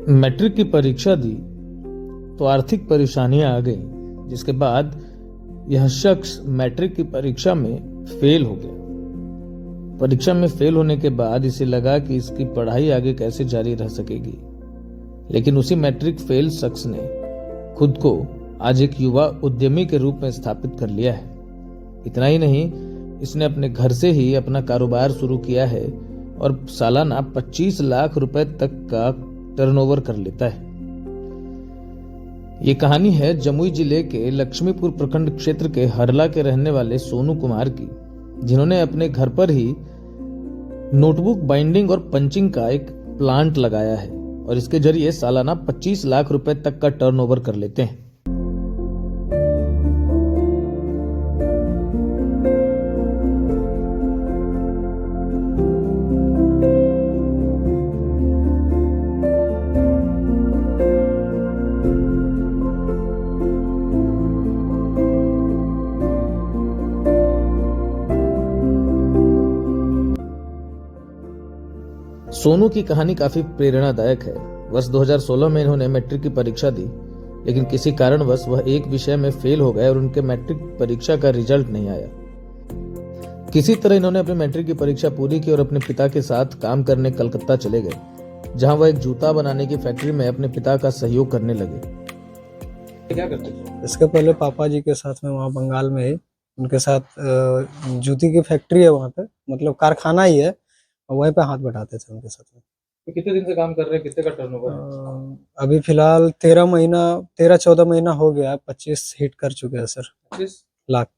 Matric की परीक्षा दी तो आर्थिक परेशानियां आ गई, जिसके बाद यह शख्स मैट्रिक की परीक्षा में फेल हो गया। परीक्षा में फेल होने के बाद इसे लगा कि इसकी पढ़ाई आगे कैसे जारी रह सकेगी, लेकिन उसी मैट्रिक फेल शख्स ने खुद को आज एक युवा उद्यमी के रूप में स्थापित कर लिया है। इतना ही नहीं, इसने अपने घर से ही अपना कारोबार शुरू किया है और सालाना 25 लाख रुपए तक का टर्नओवर कर लेता है। ये कहानी है जमुई जिले के लक्ष्मीपुर प्रखंड क्षेत्र के हरला के रहने वाले सोनू कुमार की, जिन्होंने अपने घर पर ही नोटबुक बाइंडिंग और पंचिंग का एक प्लांट लगाया है और इसके जरिए सालाना 25 लाख रुपए तक का टर्नओवर कर लेते हैं। सोनू की कहानी काफी प्रेरणादायक है। वर्ष 2016 में इन्होंने मैट्रिक की परीक्षा दी, लेकिन किसी कारणवश वह एक विषय में फेल हो गए और उनके मैट्रिक परीक्षा का रिजल्ट नहीं आया। किसी तरह इन्होंने अपनी मैट्रिक की परीक्षा पूरी की और अपने पिता के साथ काम करने कलकत्ता चले गए, जहां वह एक जूता बनाने की फैक्ट्री में अपने पिता का सहयोग करने लगे। क्या करते थे? इसके पहले पापा जी के साथ में वहाँ बंगाल में ही उनके साथ जूती की फैक्ट्री है, वहाँ पे मतलब कारखाना ही है, वहीं पे हाथ बटाते थे उनके साथ में। तो कितने दिन से काम कर रहे हैं, कितने का टर्नओवर है? अभी फिलहाल 13-14 महीना हो गया, 25 हिट कर चुके हैं सर। 25 लाख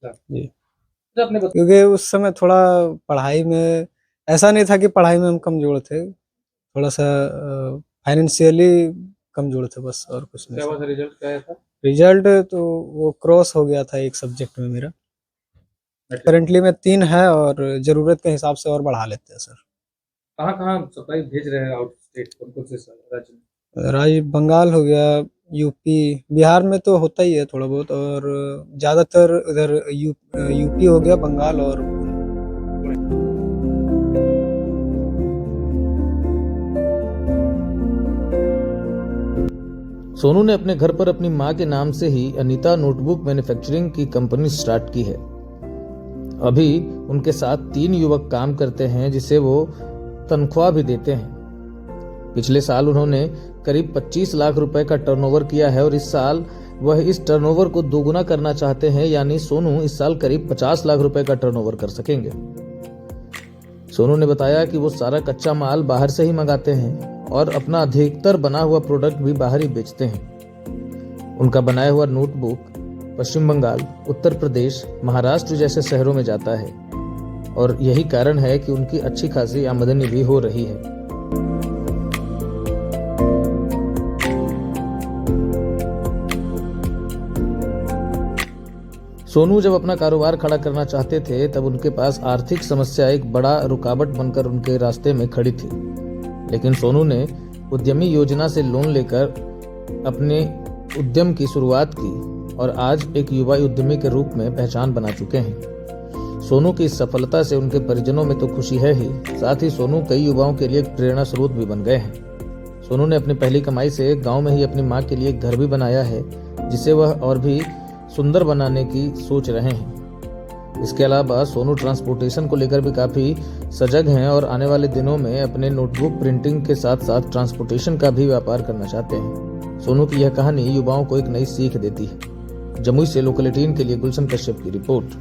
जी। तो क्योंकि उस समय थोड़ा पढ़ाई में ऐसा नहीं था कि पढ़ाई में हम कमजोर थे, थोड़ा सा फाइनेंशियली कमजोर थे बस, और कुछ नहीं। क्या रिजल्ट क्या था? रिजल्ट तो वो क्रॉस हो गया था एक सब्जेक्ट में मेरा। करेंटली में 3 है और जरूरत के हिसाब से और बढ़ा लेते हैं सर। कहाँ सप्लाई भेज रहे हैं आउट स्टेट, कौन से राज्य में? राज्य बंगाल हो गया, यूपी, बिहार में तो होता ही है थोड़ा बहुत, और ज्यादातर उधर यूपी हो गया, बंगाल और सोनू ने अपने घर पर अपनी मां के नाम से ही अनीता नोटबुक मैन्युफैक्चरिंग की कंपनी स्टार्ट की है। अभी उनके साथ 3 युवक काम करते हैं, जिसे वो तनख्वाह भी देते हैं। पिछले साल उन्होंने करीब 25 लाख रुपए का टर्नओवर किया है और इस साल वह इस टर्नओवर को दोगुना करना चाहते हैं, यानी सोनू इस साल करीब 50 लाख रुपए का टर्नओवर कर सकेंगे। सोनू ने बताया कि वो सारा कच्चा माल बाहर से ही मंगाते हैं और अपना अधिकतर बना हुआ प्रोडक्ट भी बाहर ही बेचते हैं। उनका बनाया हुआ नोटबुक पश्चिम बंगाल, उत्तर प्रदेश, महाराष्ट्र जैसे शहरों में जाता है और यही कारण है कि उनकी अच्छी खासी आमदनी भी हो रही है। सोनू जब अपना कारोबार खड़ा करना चाहते थे, तब उनके पास आर्थिक समस्या एक बड़ा रुकावट बनकर उनके रास्ते में खड़ी थी, लेकिन सोनू ने उद्यमी योजना से लोन लेकर अपने उद्यम की शुरुआत की और आज एक युवा उद्यमी के रूप में पहचान बना चुके हैं। सोनू की इस सफलता से उनके परिजनों में तो खुशी है ही, साथ ही सोनू कई युवाओं के लिए एक प्रेरणा स्रोत भी बन गए हैं। सोनू ने अपनी पहली कमाई से गांव में ही अपनी मां के लिए एक घर भी बनाया है, जिसे वह और भी सुंदर बनाने की सोच रहे हैं। इसके अलावा सोनू ट्रांसपोर्टेशन को लेकर भी काफी सजग हैं और आने वाले दिनों में अपने नोटबुक प्रिंटिंग के साथ साथ ट्रांसपोर्टेशन का भी व्यापार करना चाहते हैं। सोनू की यह कहानी युवाओं को एक नई सीख देती है। जमुई से लोकल 18 के लिए गुलशन कश्यप की रिपोर्ट।